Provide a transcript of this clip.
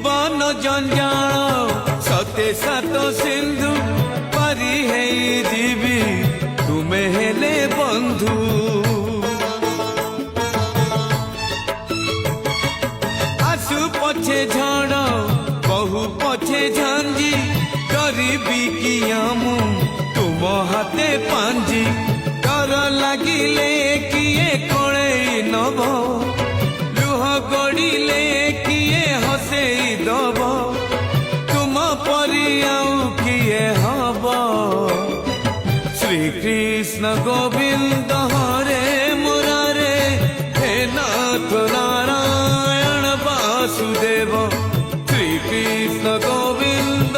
जीवन जंजाल सते सात सिंधु पारी है जीवी तुमे हेले बंधु आसु पछे झड़ बहु पछे झांझी गरीबी किया मु तुम हाथे पांजी डर लागिले किए कणे नब लुह गड़िले किए हसेई दब तुम परी आउ किए हब श्री कृष्ण गोविंद हरे मुरारे हे नाथ नारायण वासुदेव श्री कृष्ण गोविंद